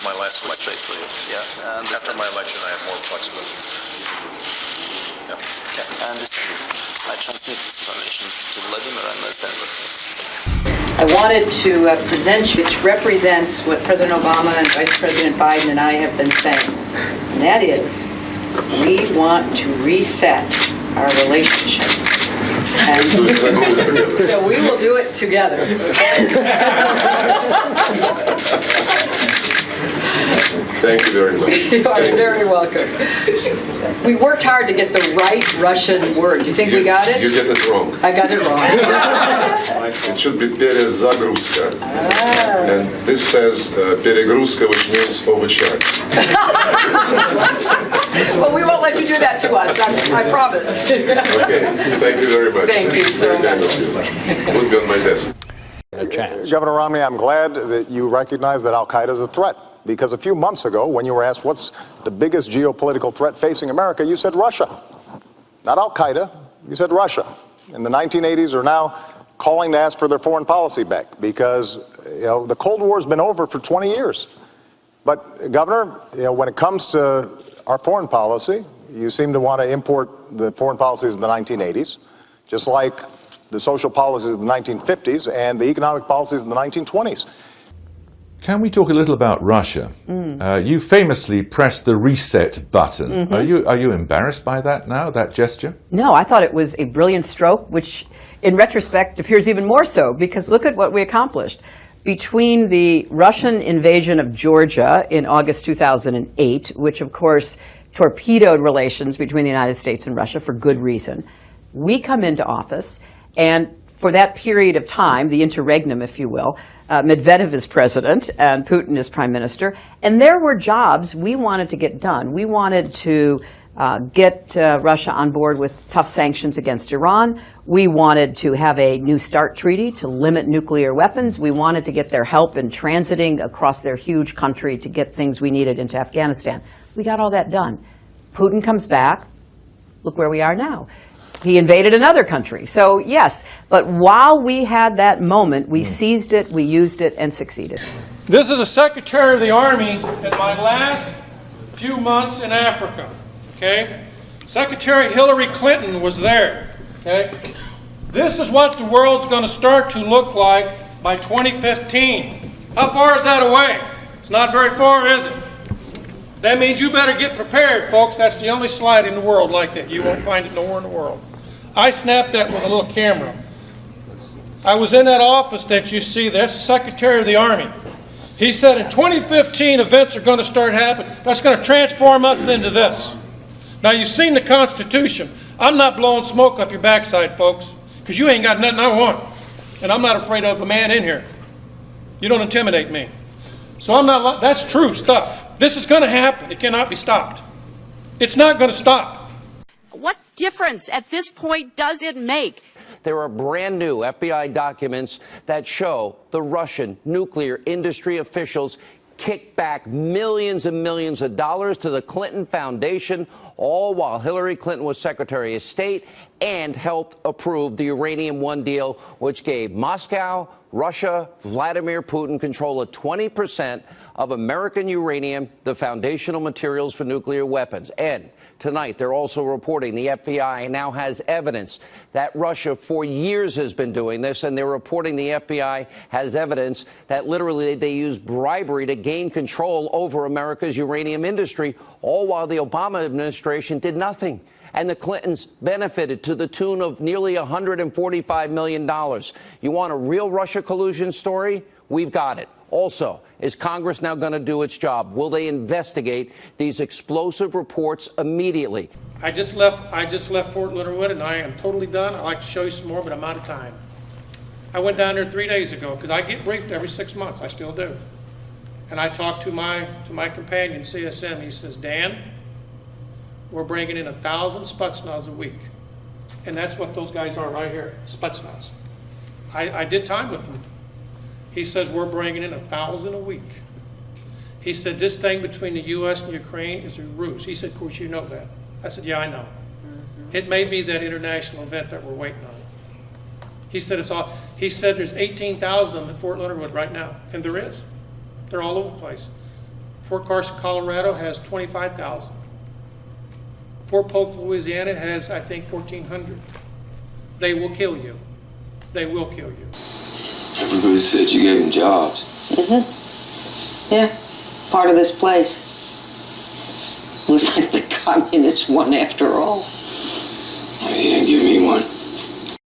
my last election. Yeah, After my election, I have more flexibility. Yeah. I understand. I transmit this information to Vladimir and understand what. I wanted to present you, which represents what President Obama and Vice President Biden and I have been saying. And that is, we want to reset our relationship. And so we will do it together. Thank you very much. You are very welcome. We worked hard to get the right Russian word. Do you think we got it? You get it wrong. I got it wrong. It should be перезагрузка. And this says перегрузка, which means overcharge. Well, we won't let you do that to us, I promise. Okay, thank you very much. Thank you so much. Would be on my desk. Governor Romney, I'm glad that you recognize that Al-Qaeda is a threat. Because a few months ago, when you were asked what's the biggest geopolitical threat facing America, you said Russia. Not Al-Qaeda, you said Russia. In the 1980s are now calling to ask for their foreign policy back because the Cold War has been over for 20 years. But, Governor, when it comes to our foreign policy, you seem to want to import the foreign policies of the 1980s, just like the social policies of the 1950s and the economic policies of the 1920s. Can we talk a little about Russia? You famously pressed the reset button. Are you embarrassed by that now, that gesture? No, I thought it was a brilliant stroke, which in retrospect appears even more so, because look at what we accomplished. Between the Russian invasion of Georgia in August 2008, which of course torpedoed relations between the United States and Russia for good reason, we come into office, and for that period of time, the interregnum, if you will, Medvedev is president and Putin is prime minister, and there were jobs we wanted to get done. We wanted to get Russia on board with tough sanctions against Iran. We wanted to have a New START treaty to limit nuclear weapons. We wanted to get their help in transiting across their huge country to get things we needed into Afghanistan. We got all that done. Putin comes back. Look where we are now. He invaded another country. So yes, but while we had that moment, we seized it, we used it, and succeeded. This is a Secretary of the Army in my last few months in Africa. Okay? Secretary Hillary Clinton was there. Okay? This is what the world's going to start to look like by 2015. How far is that away? It's not very far, is it? That means you better get prepared, folks. That's the only slide in the world like that. You won't find it nowhere in the world. I snapped that with a little camera. I was in that office that you see. That's the Secretary of the Army. He said in 2015 events are going to start happening. That's going to transform us into this. Now you've seen the Constitution. I'm not blowing smoke up your backside, folks, because you ain't got nothing I want. And I'm not afraid of a man in here. You don't intimidate me. So I'm not, that's true stuff. This is going to happen. It cannot be stopped. It's not going to stop. What difference at this point does it make? There are brand new FBI documents that show the Russian nuclear industry officials kicked back millions and millions of dollars to the Clinton Foundation, all while Hillary Clinton was Secretary of State and helped approve the Uranium One deal, which gave Moscow, Russia, Vladimir Putin control of 20% of American uranium, the foundational materials for nuclear weapons. And tonight, they're also reporting the FBI now has evidence that Russia for years has been doing this, and they're reporting the FBI has evidence that literally they used bribery to gain control over America's uranium industry, all while the Obama administration did nothing. And the Clintons benefited to the tune of nearly $145 million. You want a real Russia collusion story? We've got it. Also, is Congress now going to do its job? Will they investigate these explosive reports immediately? I just left Fort Leonard Wood, and I am totally done. I'd like to show you some more, but I'm out of time. I went down there 3 days ago because I get briefed every 6 months. I still do. And I talked to my companion, CSM. He says, Dan, we're bringing in 1,000 Spetsnaz a week. And that's what those guys are right here, Spetsnaz. I did time with them. He says, we're bringing in 1,000 a week. He said, this thing between the U.S. and Ukraine is a ruse. He said, of course, you know that. I said, yeah, I know. It may be that international event that we're waiting on. He said, it's all. He said, there's 18,000 of them at Fort Leonard Wood right now. And there is. They're all over the place. Fort Carson, Colorado has 25,000. Fort Polk, Louisiana has, I think, 1,400. They will kill you. They will kill you. Everybody said you gave them jobs. Yeah, part of this place. Looks like the communists won after all. He didn't give me one.